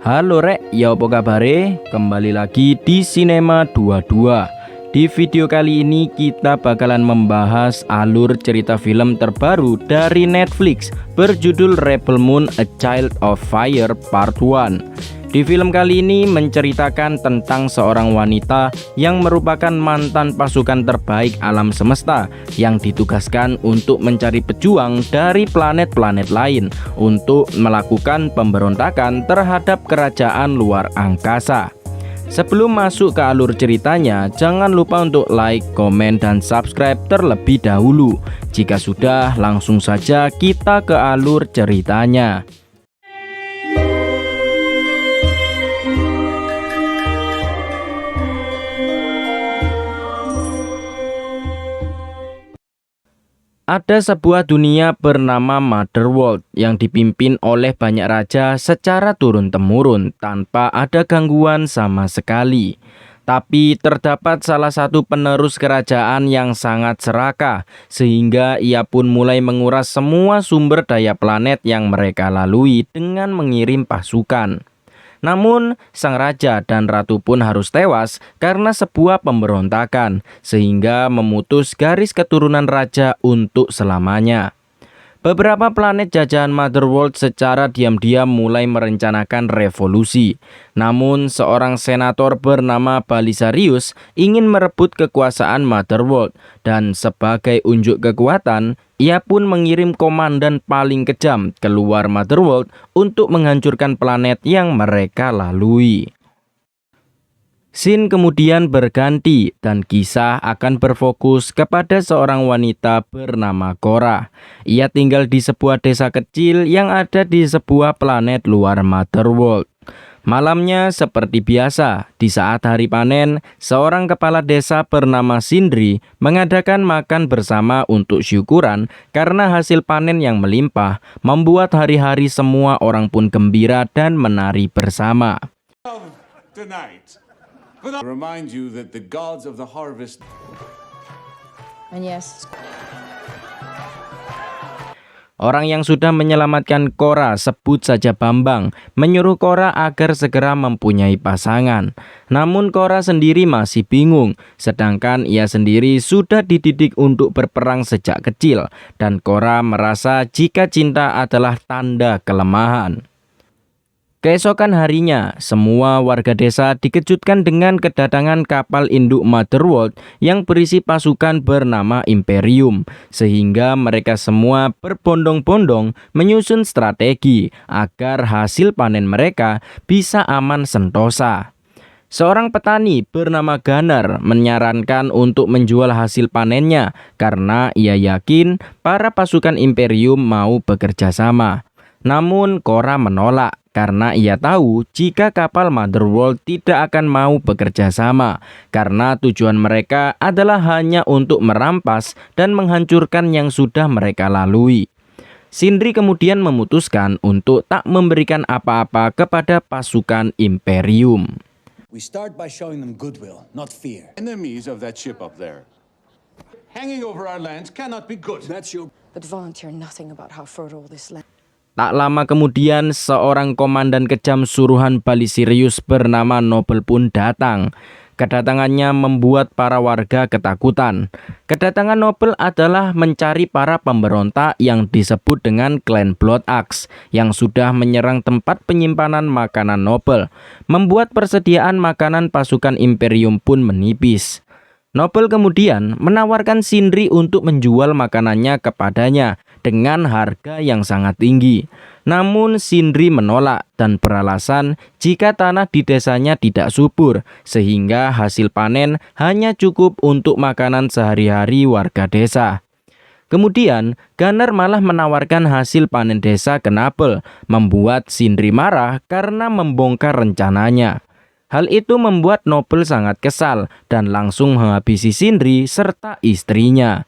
Halo rek, ya apa kabare? Kembali lagi di Cinema 22. Di video kali ini kita bakalan membahas alur cerita film terbaru dari Netflix berjudul Rebel Moon: A Child of Fire Part 1. Di film kali ini menceritakan tentang seorang wanita yang merupakan mantan pasukan terbaik alam semesta yang ditugaskan untuk mencari pejuang dari planet-planet lain untuk melakukan pemberontakan terhadap kerajaan luar angkasa. Sebelum masuk ke alur ceritanya, jangan lupa untuk like, komen, dan subscribe terlebih dahulu. Jika sudah, langsung saja kita ke alur ceritanya. Ada sebuah dunia bernama Motherworld yang dipimpin oleh banyak raja secara turun-temurun tanpa ada gangguan sama sekali. Tapi terdapat salah satu penerus kerajaan yang sangat serakah, sehingga ia pun mulai menguras semua sumber daya planet yang mereka lalui dengan mengirim pasukan. Namun, sang raja dan ratu pun harus tewas karena sebuah pemberontakan, sehingga memutus garis keturunan raja untuk selamanya. Beberapa planet jajahan Motherworld secara diam-diam mulai merencanakan revolusi. Namun, seorang senator bernama Balisarius ingin merebut kekuasaan Motherworld, dan sebagai unjuk kekuatan, ia pun mengirim komandan paling kejam keluar Motherworld untuk menghancurkan planet yang mereka lalui. Scene kemudian berganti dan kisah akan berfokus kepada seorang wanita bernama Korra. Ia tinggal di sebuah desa kecil yang ada di sebuah planet luar Motherworld. Malamnya seperti biasa, di saat hari panen, seorang kepala desa bernama Sindri mengadakan makan bersama untuk syukuran karena hasil panen yang melimpah membuat hari-hari semua orang pun gembira dan menari bersama. Remind you that the gods of the harvest. And yes. Orang yang sudah menyelamatkan Korra, sebut saja Bambang, menyuruh Korra agar segera mempunyai pasangan. Namun Korra sendiri masih bingung, sedangkan ia sendiri sudah dididik untuk berperang sejak kecil, dan Korra merasa jika cinta adalah tanda kelemahan. Keesokan harinya, semua warga desa dikejutkan dengan kedatangan kapal induk Motherworld yang berisi pasukan bernama Imperium, sehingga mereka semua berbondong-bondong menyusun strategi agar hasil panen mereka bisa aman sentosa. Seorang petani bernama Gunnar menyarankan untuk menjual hasil panennya karena ia yakin para pasukan Imperium mau bekerja sama. Namun Korra menolak karena ia tahu jika kapal Motherworld tidak akan mau bekerja sama karena tujuan mereka adalah hanya untuk merampas dan menghancurkan yang sudah mereka lalui. Sindri kemudian memutuskan untuk tak memberikan apa-apa kepada pasukan Imperium. We start by showing them goodwill, not fear. Enemies of that ship up there. Hanging over our lands cannot be good. That's your... But volunteer nothing about how fertile this land. Tak lama kemudian, seorang komandan kejam suruhan Balisarius bernama Noble pun datang. Kedatangannya membuat para warga ketakutan. Kedatangan Noble adalah mencari para pemberontak yang disebut dengan klan Blood Axe yang sudah menyerang tempat penyimpanan makanan Noble, membuat persediaan makanan pasukan Imperium pun menipis. Noble kemudian menawarkan Sindri untuk menjual makanannya kepadanya dengan harga yang sangat tinggi. Namun Sindri menolak dan beralasan jika tanah di desanya tidak subur, sehingga hasil panen hanya cukup untuk makanan sehari-hari warga desa. Kemudian Gunnar malah menawarkan hasil panen desa ke Noble, membuat Sindri marah karena membongkar rencananya. Hal itu membuat Noble sangat kesal dan langsung menghabisi Sindri serta istrinya.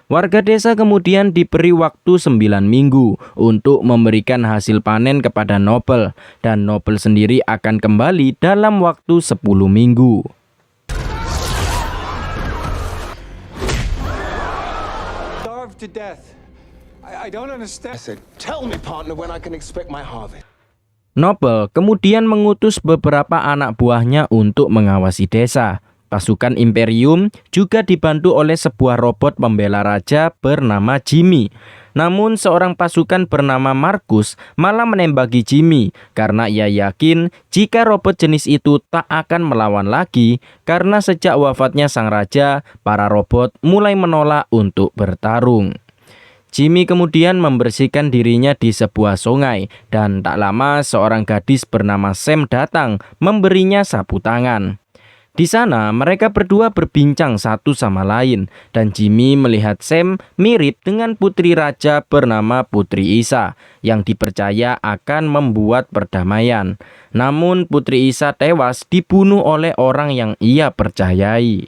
Warga desa kemudian diberi waktu 9 minggu untuk memberikan hasil panen kepada Noble, dan Noble sendiri akan kembali dalam waktu 10 minggu. Starved to death. I don't understand. I said, tell me, partner, when I can expect my harvest. Noble kemudian mengutus beberapa anak buahnya untuk mengawasi desa. Pasukan Imperium juga dibantu oleh sebuah robot pembela raja bernama Jimmy. Namun seorang pasukan bernama Marcus malah menembaki Jimmy karena ia yakin jika robot jenis itu tak akan melawan lagi karena sejak wafatnya sang raja, para robot mulai menolak untuk bertarung. Jimmy kemudian membersihkan dirinya di sebuah sungai dan tak lama seorang gadis bernama Sam datang memberinya sapu tangan. Di sana mereka berdua berbincang satu sama lain dan Jimmy melihat Sam mirip dengan putri raja bernama Putri Isa yang dipercaya akan membuat perdamaian. Namun Putri Isa tewas dibunuh oleh orang yang ia percayai.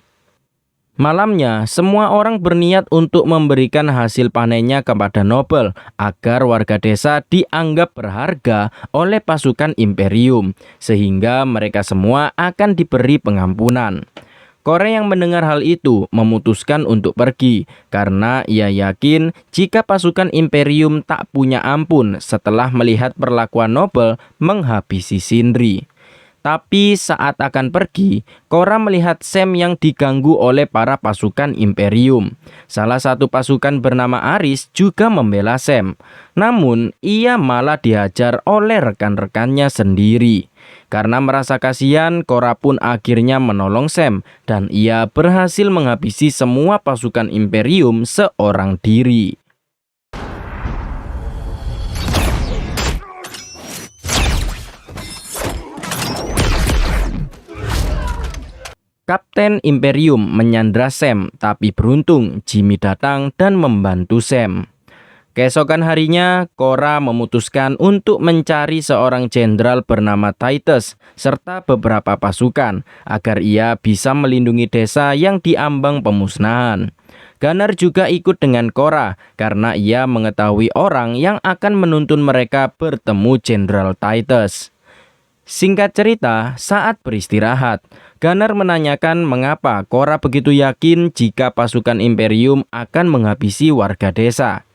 Malamnya, semua orang berniat untuk memberikan hasil panennya kepada Noble agar warga desa dianggap berharga oleh pasukan Imperium, sehingga mereka semua akan diberi pengampunan. Kore yang mendengar hal itu memutuskan untuk pergi karena ia yakin jika pasukan Imperium tak punya ampun setelah melihat perlakuan Noble menghabisi Sindri. Tapi saat akan pergi, Korra melihat Sam yang diganggu oleh para pasukan Imperium. Salah satu pasukan bernama Aris juga membela Sam. Namun, ia malah dihajar oleh rekan-rekannya sendiri. Karena merasa kasihan, Korra pun akhirnya menolong Sam dan ia berhasil menghabisi semua pasukan Imperium seorang diri. Kapten Imperium menyandra Sam, tapi beruntung Jimmy datang dan membantu Sam. Keesokan harinya, Korra memutuskan untuk mencari seorang jenderal bernama Titus serta beberapa pasukan agar ia bisa melindungi desa yang diambang pemusnahan. Gunnar juga ikut dengan Korra karena ia mengetahui orang yang akan menuntun mereka bertemu Jenderal Titus. Singkat cerita, saat beristirahat, Gunnar menanyakan mengapa Korra begitu yakin jika pasukan Imperium akan menghabisi warga desa.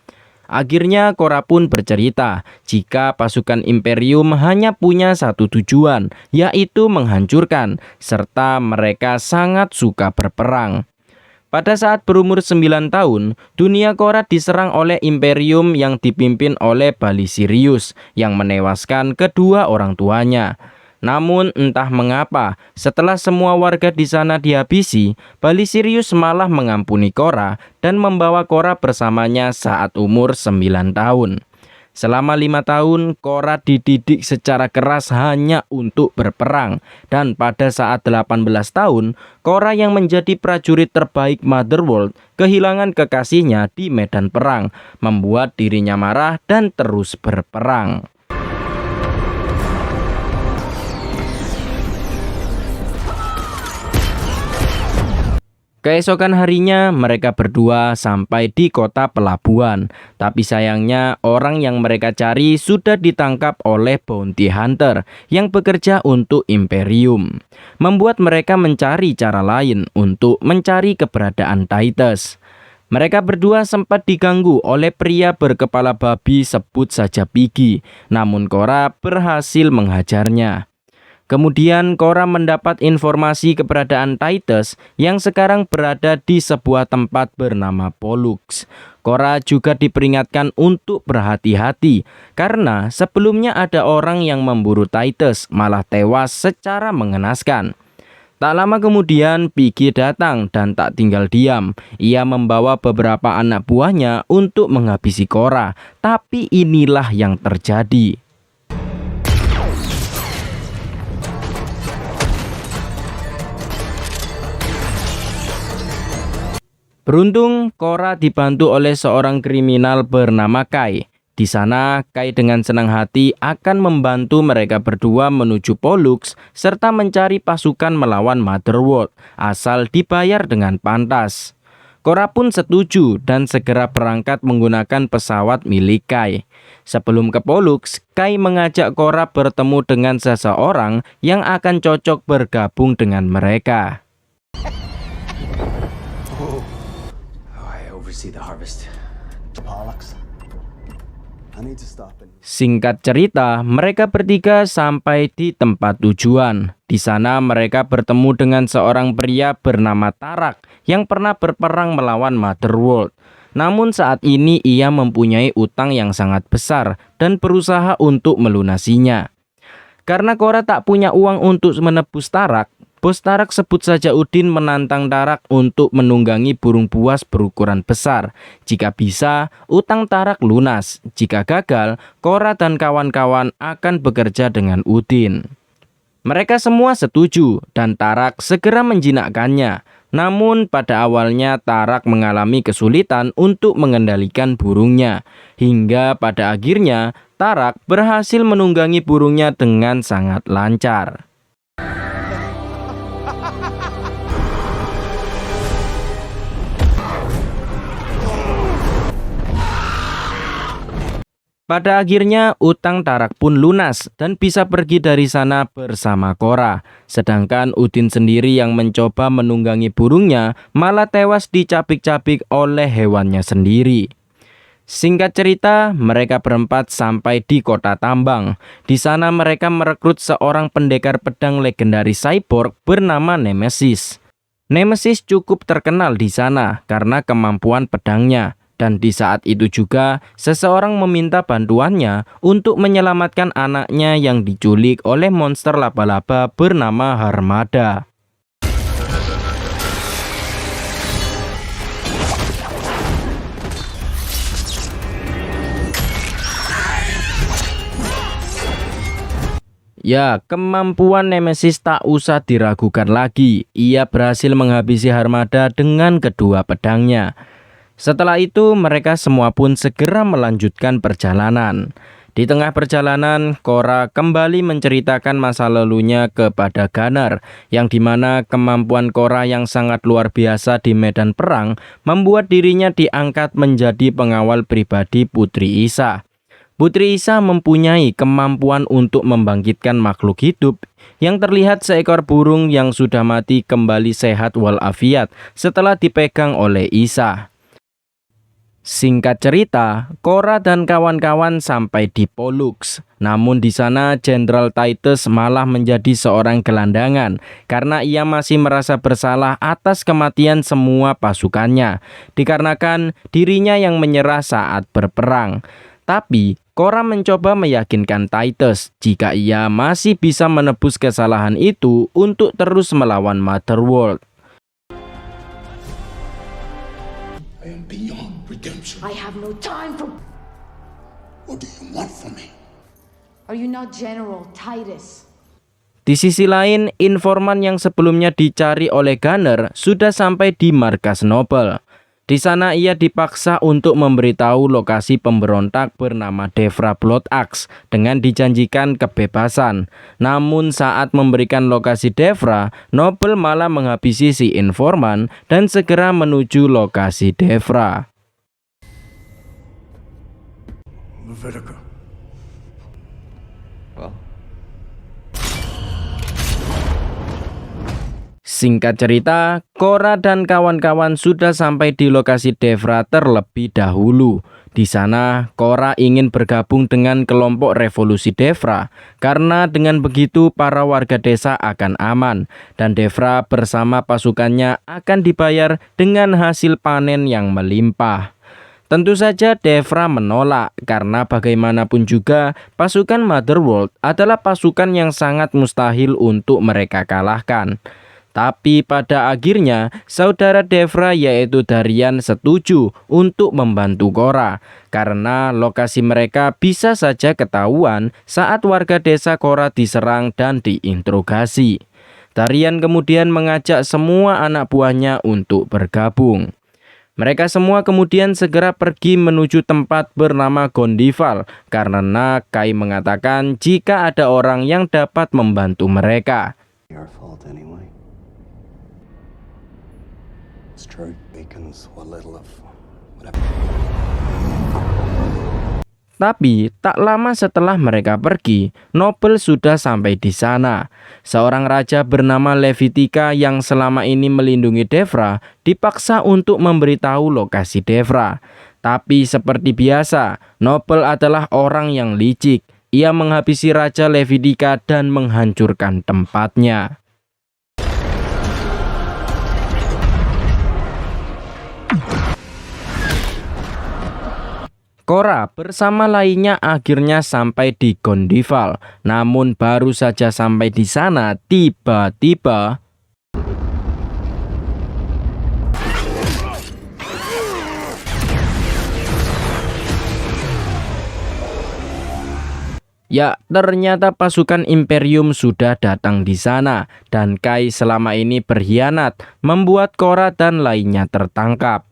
Akhirnya Korra pun bercerita jika pasukan Imperium hanya punya satu tujuan, yaitu menghancurkan, serta mereka sangat suka berperang. Pada saat berumur 9 tahun, dunia Korra diserang oleh Imperium yang dipimpin oleh Balisirius yang menewaskan kedua orang tuanya. Namun entah mengapa, setelah semua warga di sana dihabisi, Balisirius malah mengampuni Korra dan membawa Korra bersamanya saat umur 9 tahun. Selama 5 tahun, Korra dididik secara keras hanya untuk berperang. Dan pada saat 18 tahun, Korra yang menjadi prajurit terbaik Motherworld kehilangan kekasihnya di medan perang, membuat dirinya marah dan terus berperang. Keesokan harinya mereka berdua sampai di kota pelabuhan. Tapi sayangnya orang yang mereka cari sudah ditangkap oleh bounty hunter yang bekerja untuk Imperium. Membuat mereka mencari cara lain untuk mencari keberadaan Titus. Mereka berdua sempat diganggu oleh pria berkepala babi sebut saja Piggy. Namun Korra berhasil menghajarnya. Kemudian Korra mendapat informasi keberadaan Titus yang sekarang berada di sebuah tempat bernama Pollux. Korra juga diperingatkan untuk berhati-hati karena sebelumnya ada orang yang memburu Titus malah tewas secara mengenaskan. Tak lama kemudian Piggy datang dan tak tinggal diam. Ia membawa beberapa anak buahnya untuk menghabisi Korra. Tapi inilah yang terjadi. Beruntung, Korra dibantu oleh seorang kriminal bernama Kai. Di sana, Kai dengan senang hati akan membantu mereka berdua menuju Pollux serta mencari pasukan melawan Motherworld, asal dibayar dengan pantas. Korra pun setuju dan segera berangkat menggunakan pesawat milik Kai. Sebelum ke Pollux, Kai mengajak Korra bertemu dengan seseorang yang akan cocok bergabung dengan mereka. See the harvest. Pollux. I need to stop and Singkat cerita, mereka bertiga sampai di tempat tujuan. Di sana mereka bertemu dengan seorang pria bernama Tarak yang pernah berperang melawan Motherworld. Namun saat ini ia mempunyai utang yang sangat besar dan berusaha untuk melunasinya. Karena Korra tak punya uang untuk menebus Tarak, bos Tarak sebut saja Udin menantang Tarak untuk menunggangi burung buas berukuran besar. Jika bisa, utang Tarak lunas. Jika gagal, Korra dan kawan-kawan akan bekerja dengan Udin. Mereka semua setuju dan Tarak segera menjinakkannya. Namun pada awalnya Tarak mengalami kesulitan untuk mengendalikan burungnya. Hingga pada akhirnya Tarak berhasil menunggangi burungnya dengan sangat lancar. Pada akhirnya utang Tarak pun lunas dan bisa pergi dari sana bersama Korra. Sedangkan Udin sendiri yang mencoba menunggangi burungnya malah tewas dicabik-cabik oleh hewannya sendiri. Singkat cerita, mereka berempat sampai di kota tambang. Di sana mereka merekrut seorang pendekar pedang legendaris cyborg bernama Nemesis. Nemesis cukup terkenal di sana karena kemampuan pedangnya. Dan di saat itu juga, seseorang meminta bantuannya untuk menyelamatkan anaknya yang diculik oleh monster laba-laba bernama Harmada. Ya, kemampuan Nemesis tak usah diragukan lagi. Ia berhasil menghabisi Harmada dengan kedua pedangnya. Setelah itu mereka semua pun segera melanjutkan perjalanan. Di tengah perjalanan, Korra kembali menceritakan masa lalunya kepada Gunner, yang dimana kemampuan Korra yang sangat luar biasa di medan perang membuat dirinya diangkat menjadi pengawal pribadi Putri Isa. Putri Isa mempunyai kemampuan untuk membangkitkan makhluk hidup, yang terlihat seekor burung yang sudah mati kembali sehat walafiat setelah dipegang oleh Isa. Singkat cerita, Korra dan kawan-kawan sampai di Pollux. Namun di sana Jenderal Titus malah menjadi seorang gelandangan karena ia masih merasa bersalah atas kematian semua pasukannya, dikarenakan dirinya yang menyerah saat berperang. Tapi Korra mencoba meyakinkan Titus jika ia masih bisa menebus kesalahan itu untuk terus melawan Motherworld. I am beyond redemption. I have no time for... What do you want from me? Are you not General Titus? Di sisi lain, informan yang sebelumnya dicari oleh Gunner sudah sampai di markas Noble. Di sana ia dipaksa untuk memberitahu lokasi pemberontak bernama Devra Bloodaxe dengan dijanjikan kebebasan. Namun saat memberikan lokasi Devra, Noble malah menghabisi si informan dan segera menuju lokasi Devra. Levitica. Singkat cerita, Korra dan kawan-kawan sudah sampai di lokasi Devra terlebih dahulu. Di sana, Korra ingin bergabung dengan kelompok revolusi Devra, karena dengan begitu para warga desa akan aman, dan Devra bersama pasukannya akan dibayar dengan hasil panen yang melimpah. Tentu saja Devra menolak, karena bagaimanapun juga pasukan Motherworld adalah pasukan yang sangat mustahil untuk mereka kalahkan. Tapi pada akhirnya saudara Devra yaitu Darian setuju untuk membantu Korra karena lokasi mereka bisa saja ketahuan saat warga desa Korra diserang dan diinterogasi. Darian kemudian mengajak semua anak buahnya untuk bergabung. Mereka semua kemudian segera pergi menuju tempat bernama Gondival karena Kai mengatakan jika ada orang yang dapat membantu mereka. Your fault anyway. It's true. Beacons a little of whatever. Tapi tak lama setelah mereka pergi, Noble sudah sampai di sana. Seorang raja bernama Levitica yang selama ini melindungi Devra dipaksa untuk memberitahu lokasi Devra. Tapi seperti biasa, Noble adalah orang yang licik. Ia menghabisi Raja Levitika dan menghancurkan tempatnya. Korra bersama lainnya akhirnya sampai di Gondival. Namun baru saja sampai di sana, tiba-tiba ya, ternyata pasukan Imperium sudah datang di sana dan Kai selama ini berkhianat, membuat Korra dan lainnya tertangkap.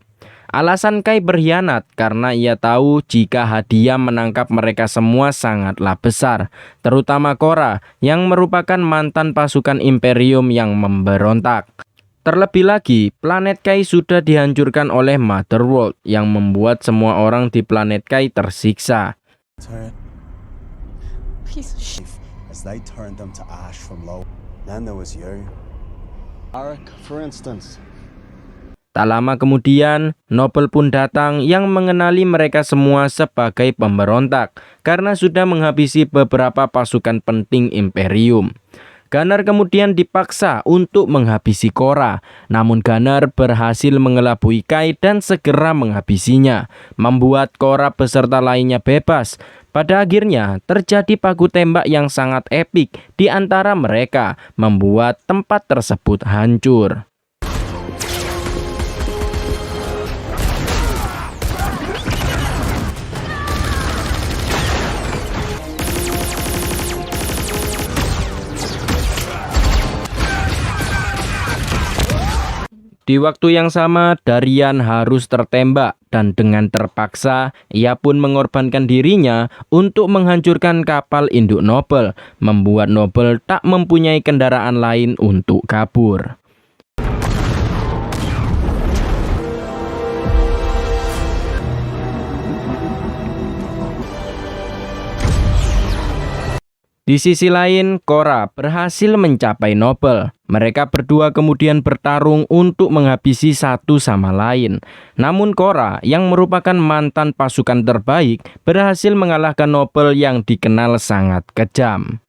Alasan Kai berkhianat karena ia tahu jika hadiah menangkap mereka semua sangatlah besar, terutama Korra yang merupakan mantan pasukan Imperium yang memberontak. Terlebih lagi, planet Kai sudah dihancurkan oleh Mother World yang membuat semua orang di planet Kai tersiksa. Piece of shit. As they turned them to ash from low. Then there was you. Arik, for instance. Tak lama kemudian, Noble pun datang yang mengenali mereka semua sebagai pemberontak karena sudah menghabisi beberapa pasukan penting Imperium. Gunnar kemudian dipaksa untuk menghabisi Korra, namun Gunnar berhasil mengelabui Kai dan segera menghabisinya, membuat Korra beserta lainnya bebas. Pada akhirnya terjadi baku tembak yang sangat epik di antara mereka, membuat tempat tersebut hancur. Di waktu yang sama, Darian harus tertembak dan dengan terpaksa ia pun mengorbankan dirinya untuk menghancurkan kapal induk Noble, membuat Noble tak mempunyai kendaraan lain untuk kabur. Di sisi lain, Korra berhasil mencapai Noble. Mereka berdua kemudian bertarung untuk menghabisi satu sama lain. Namun Korra, yang merupakan mantan pasukan terbaik, berhasil mengalahkan Noble yang dikenal sangat kejam.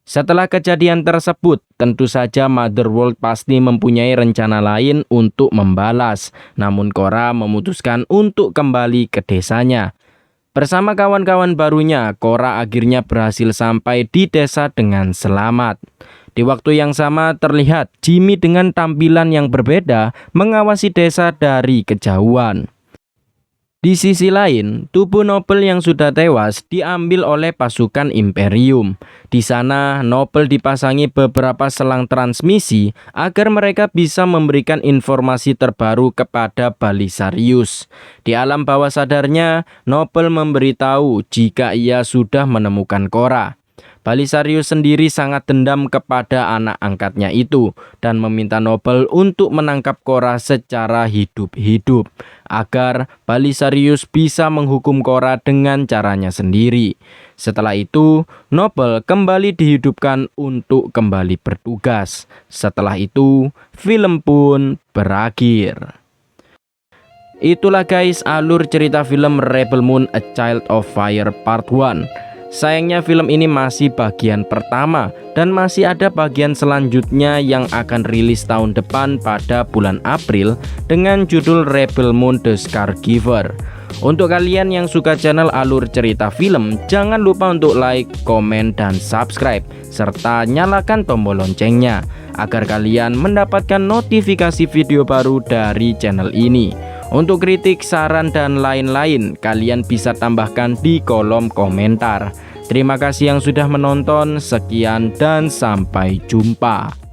Setelah kejadian tersebut, tentu saja Mother World pasti mempunyai rencana lain untuk membalas. Namun Korra memutuskan untuk kembali ke desanya. Bersama kawan-kawan barunya, Korra akhirnya berhasil sampai di desa dengan selamat. Di waktu yang sama terlihat Jimmy dengan tampilan yang berbeda mengawasi desa dari kejauhan. Di sisi lain, tubuh Noble yang sudah tewas diambil oleh pasukan Imperium. Di sana, Noble dipasangi beberapa selang transmisi agar mereka bisa memberikan informasi terbaru kepada Balisarius. Di alam bawah sadarnya, Noble memberitahu jika ia sudah menemukan Korra. Balisarius sendiri sangat dendam kepada anak angkatnya itu dan meminta Noble untuk menangkap Korra secara hidup-hidup agar Balisarius bisa menghukum Korra dengan caranya sendiri. Setelah itu, Noble kembali dihidupkan untuk kembali bertugas. Setelah itu, film pun berakhir. Itulah guys alur cerita film Rebel Moon A Child of Fire Part 1. Sayangnya film ini masih bagian pertama dan masih ada bagian selanjutnya yang akan rilis tahun depan pada bulan April dengan judul Rebel Moon The Scargiver. Untuk kalian yang suka channel alur cerita film, jangan lupa untuk like, komen, dan subscribe serta nyalakan tombol loncengnya agar kalian mendapatkan notifikasi video baru dari channel ini. Untuk kritik, saran, dan lain-lain, kalian bisa tambahkan di kolom komentar. Terima kasih yang sudah menonton, sekian dan sampai jumpa.